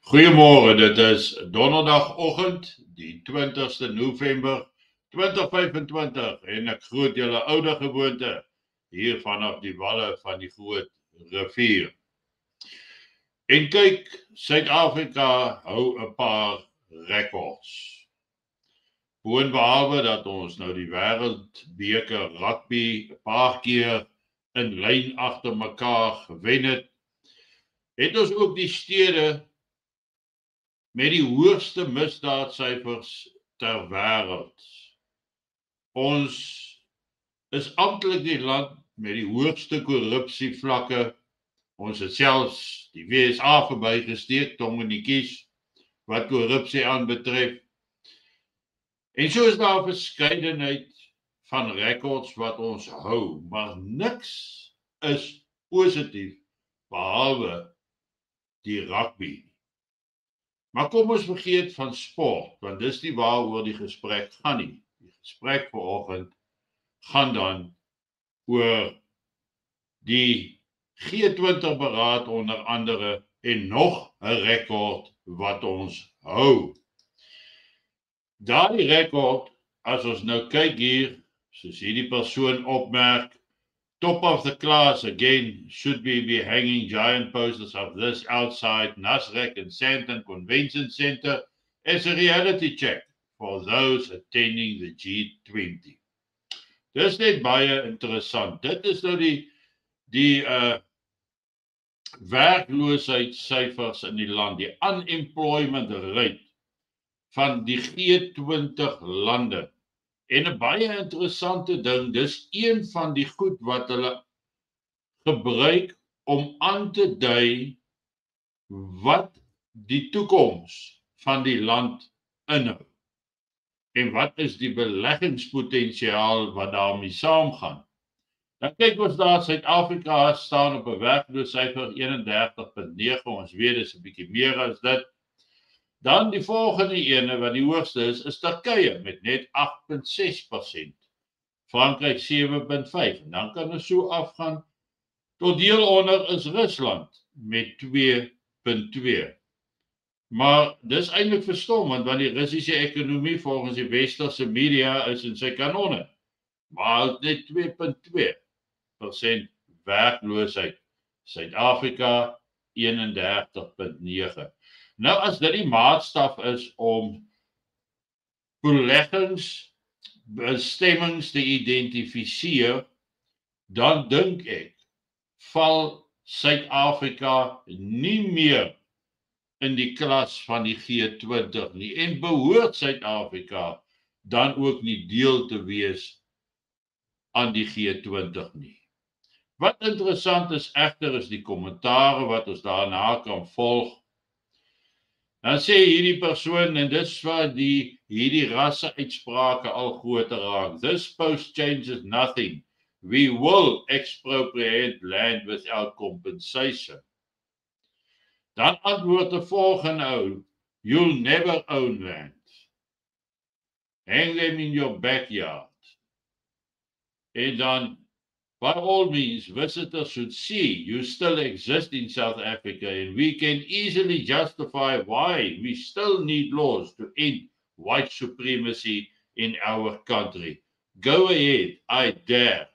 Goeiemôre, dit is donderdagoggend, die 20ste November 2025 en ek groet julle oude gewoonte hier vanaf die walle van die groot rivier. En kyk, Suid-Afrika hou 'n paar rekords. Boonbehalwe dat ons nou die wêreldbeker rugby 'n paar keer in lyn agter mekaar gewen het ons ook die stede met die hoogste misdaadsyfers ter wêreld. Ons is amptelik die land met die hoogste korrupsievlakke. Ons het selfs die WSA verbygesteek, tong in die kies, wat korrupsie aanbetref. En so is daar 'n verskeidenheid van rekords wat ons hou, maar niks is positief behalwe die rugby. Maar kom ons vergeet van sport, want dis nie waaroor die gesprek gaan nie. Die gesprek vanoggend gaan dan oor die G20-beraad onder andere en nog 'n rekord wat ons hou. Daardie rekord, as ons nou kyk hier, soos hierdie persoon opmerk, top of the class again, should we be hanging giant posters of this outside Nasrec and Sandton Convention Center as a reality check for those attending the G20. Dis net baie interessant. Dit is nou die werkloosheidssyfers in die land, die unemployment rate van die G20 lande. En 'n baie interessante ding, dis een van die goed wat hulle gebruik om aan te dui wat die toekoms van die land inhou. En wat is die beleggingspotensiaal wat daarmee saamgaan? Dan kyk ons daar, Suid-Afrika staan op 'n werkloosheidsyfer 31.9, ons weet dis 'n bietjie meer as dit. Dan die volgende ene wat die hoogste is Turkye met net 8.6%. Frankryk 7.5%. En dan kan ons so afgaan tot heel onder is Rusland met 2.2%. Maar dis eintlik verstommend want die Russiese ekonomie volgens die westerse media is in sy kanonne. Maar net 2.2% werkloosheid. Suid-Afrika 31.9%. Nou as dit die maatstaf is om beleggingsbestemmings te identifiseer, dan dink ek val Suid-Afrika nie meer in die klas van die G20 nie en behoort Suid-Afrika dan ook nie deel te wees aan die G20 nie. Wat interessant is egter is die kommentare wat ons daarna kan volg. Dan sê hierdie persoon, en dis waar hierdie rasse uitsprake al groter raak. This post changes nothing. We will expropriate land without compensation. Dan antwoord 'n volgende ou, you'll never own land. Hang them in your backyard. En dan, by all means, visitors should see you still exist in South Africa and we can easily justify why we still need laws to end white supremacy in our country. Go ahead, I dare.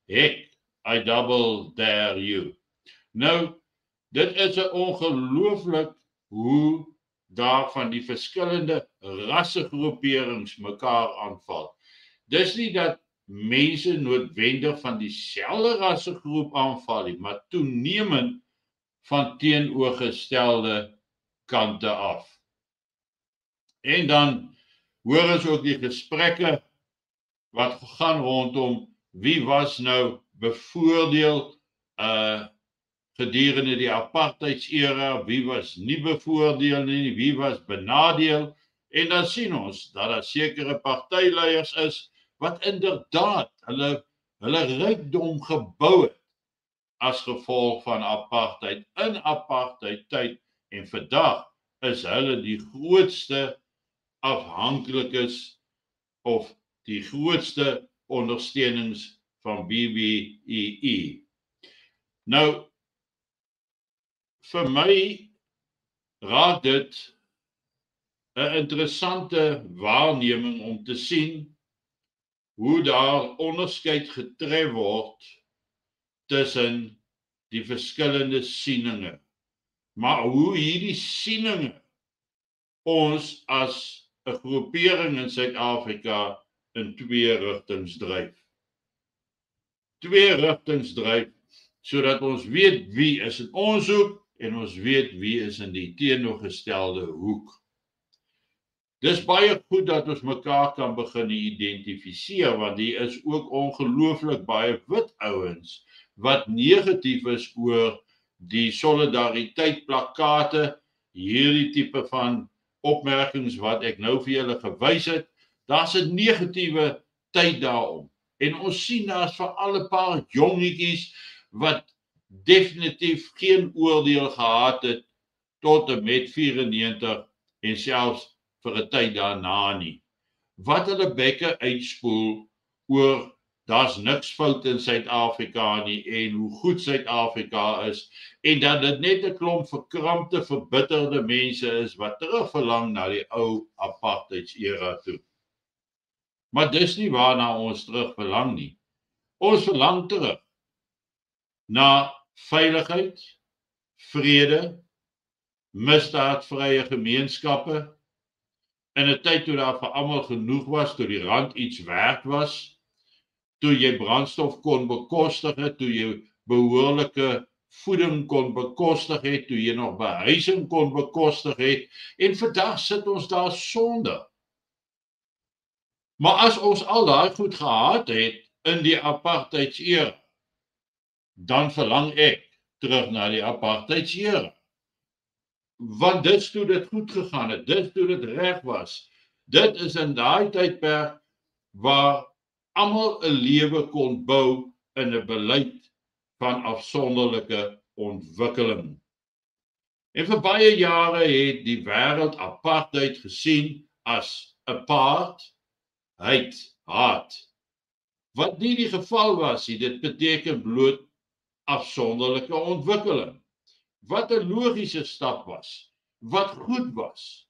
Heck, I double dare you. Nou, dit is 'n ongelooflik hoe daar van die verskillende rassegroeperings mekaar aanval. Dis nie dat mense noodwendig van dieselfde rassegroep aanval nie, maar toenemend van teenoorgestelde kante af. En dan hoor ons ook die gesprekke wat gaan rondom wie was nou bevoordeel gedurende die apartheidsera, wie was nie bevoordeel nie, wie was benadeel. En dan sien ons dat daar sekere partyleiers is wat inderdaad hulle rykdom gebou het as gevolg van apartheid in apartheidtyd en vandag is hulle die grootste afhanklikes of die grootste ondersteunings van BBEE. Nou vir my raak dit 'n interessante waarneming om te sien hoe daar onderskeid getref word tussen die verskillende sieninge. Maar hoe hierdie sieninge ons as 'n groepering in Suid-Afrika in twee rigtings dryf. Twee rigtings dryf, sodat ons weet wie is in ons hoek en ons weet wie is in die teenoorgestelde hoek. Dis baie goed dat ons mekaar kan begin identifiseer, want hier is ook ongelooflik baie wit ouens wat negatief is oor die solidariteit plakkate, hierdie tipe van opmerkings wat ek nou vir julle gewys het. Daar's 'n negatiewe tyd daarom. En ons sien daar's veral 'n paar jongetjies wat definitief geen oordeel gehad het tot en met 94 en selfs vir 'n tyd daarna nie. Wat hulle bekke uitspoel oor daar's niks fout in Suid-Afrika nie en hoe goed Suid-Afrika is en dat dit net 'n klomp verkrampte, verbitterde mense is wat terugverlang na die ou apartheidsera toe. Maar dis nie waarna ons terugverlang nie. Ons verlang terug na veiligheid, vrede, misdaadvrye gemeenskappe, in 'n tyd toe daar vir almal genoeg was, toe die rand iets werd was, toe jy brandstof kon bekostig het, toe jy behoorlike voeding kon bekostig het, toe jy nog behuising kon bekostig het, en vandag sit ons daar sonder. Maar as ons al daai goed gehad het in die apartheidsera, dan verlang ek terug na die apartheidsera. Want dis toe dit goed gegaan het, dis toe dit reg was. Dit is in daai tydperk waar almal 'n lewe kon bou in 'n beleid van afsonderlike ontwikkeling. En vir baie jare het die wêreld apartheid gesien as apartheid, haat. Wat nie die geval was nie, dit beteken bloot afsonderlike ontwikkeling. Wat 'n logiese stap was, wat goed was,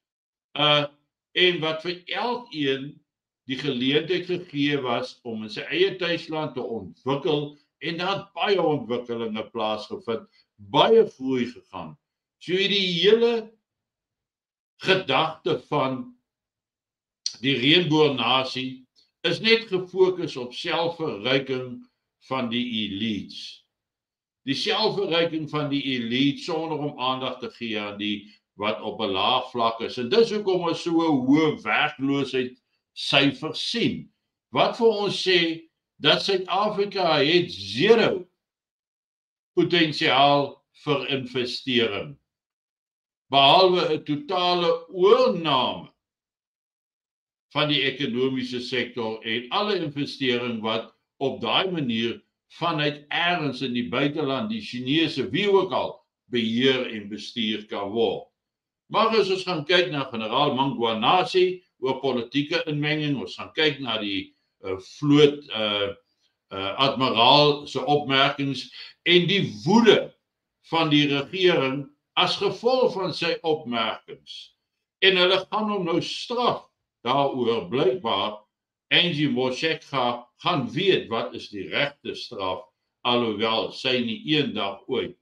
en wat vir elkeen die geleentheid gegee was om in sy eie tuisland te ontwikkel, en daar het baie ontwikkelinge plaasgevind, baie groei gegaan. So die hele gedagte van die reënboognasie is net gefokus op selfverryking van die elites. Die selfverryking van die elite sonder om aandag te gee aan die wat op 'n laag vlak is. En dis hoekom ons so 'n hoë werkloosheidssyfer sien. Wat vir ons sê dat Suid-Afrika het 0 potensiaal vir investering, behalwe 'n totale oorname van die ekonomiese sektor en alle investering wat op daai manier vanuit ergens in die buiteland, die Chinese, wie ook al, beheer en bestuur kan word. Maar as ons gaan kyk na generaal Mangwanasi oor politieke inmenging, ons gaan kyk na die vloot admiraal se opmerkings en die woede van die regering as gevolg van sy opmerkings. En hulle gaan hom nou straf daaroor blykbaar. Angie Motshekga gaan weet wat is die regte straf, alhoewel sy nie eendag ooit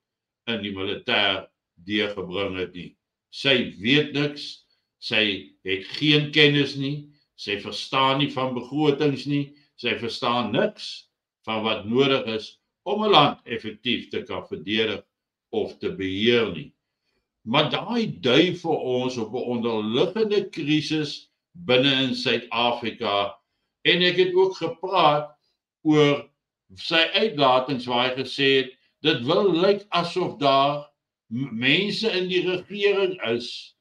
in die militêr deurgebring het nie. Sy weet niks, sy het geen kennis nie, sy verstaan nie van begrotings nie, sy verstaan niks van wat nodig is om 'n land effektief te kan verdedig of te beheer nie. Maar daai dui vir ons op 'n onderliggende krisis binne in Suid-Afrika. En ek het ook gepraat oor sy uitlatings waar hy gesê het, dit wil lyk asof daar mense in die regering is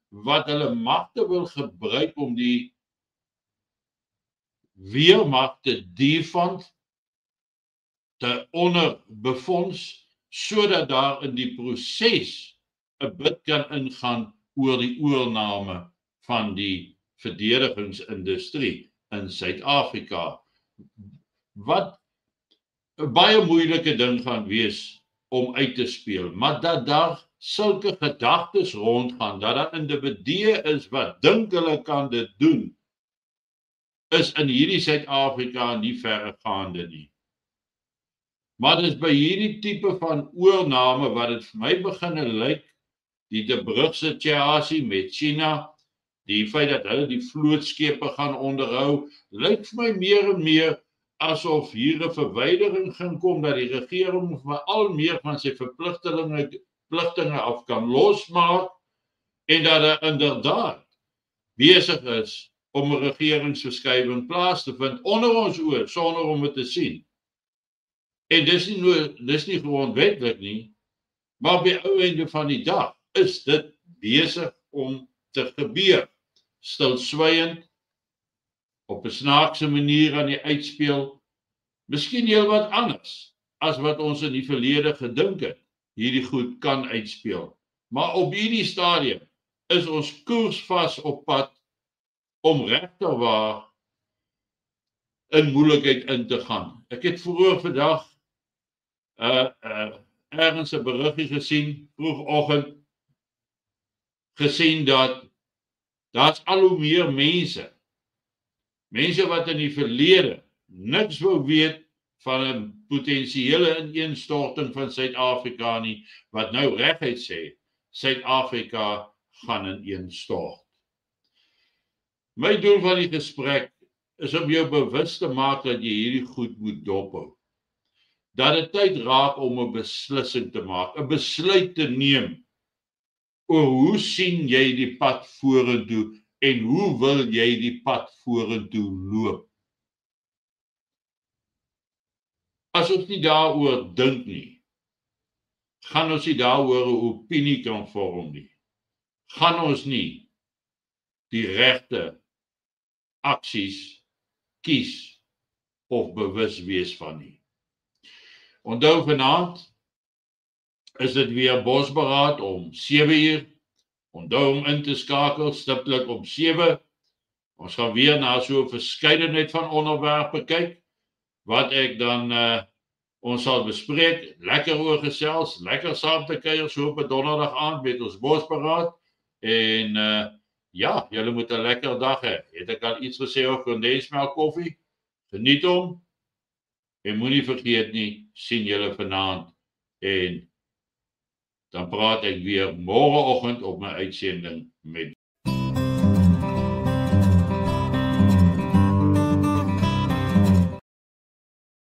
wat hulle magte wil gebruik om die weermag te defund, te onderbefonds, sodat daar in die proses 'n bid kan ingaan oor die oorname van die verdedigingsindustrie in Suid-Afrika, wat 'n baie moeilike ding gaan wees om uit te speel, maar dat daar sulke gedagtes rondgaan, dat daar individue is wat dink hulle kan dit doen, is in hierdie Suid-Afrika nie verregaande nie. Maar dit is by hierdie tipe van oorname wat dit vir my begin lyk, die De Brugg-situasie met China, die feit dat hulle die vlootskepe gaan onderhou, lyk vir my meer en meer asof hier 'n verwydering gaan kom, dat die regering al meer van sy verpligtinge af kan losmaak, en dat hy inderdaad besig is om 'n regeringsverskywing plaas te vind onder ons oë, sonder om dit te sien. En dis nie grondwetlik nie, maar op die ou einde van die dag is dit besig om te gebeur. Stilswyend, op 'n snaakse manier aan die uitspeel, miskien heel wat anders as wat ons in die verlede gedink het, hierdie goed kan uitspeel. Maar op hierdie stadium is ons koersvas op pad om regtig waar in moeilikheid in te gaan. Ek het vroeër vandag ergens 'n beriggie gesien, vroegoggend, gesien dat daar's al hoe meer mense wat in die verlede niks wou weet van 'n potensiële ineenstorting van Suid-Afrika nie, wat nou reguit sê, Suid-Afrika gaan ineenstort. My doel van die gesprek is om jou bewus te maak dat jy hierdie goed moet dophou. Dat dit tyd raak om 'n beslissing te maak, 'n besluit te neem oor hoe sien jy die pad vorentoe en hoe wil jy die pad vorentoe loop. As ons nie daaroor dink nie, gaan ons nie daaroor 'n opinie kan vorm nie. Gaan ons nie die regte aksies kies of bewus wees van nie. Onthou vanaand is dit weer bosberaad om 7:00. Onthou om in te skakel stiptelik om 7. Ons gaan weer na so 'n verskeidenheid van onderwerpe kyk, wat ek dan ons sal bespreek, lekker oor gesels, lekker saam te kuier so op 'n donderdag aand met ons bosberaad. En ja, julle moet 'n lekker dag hê. Het ek al iets gesê oor kondensmelk koffie? Geniet hom. En moenie vergeet nie, sien julle vanaand, en dan praat ek weer môreoggend op my uitsending met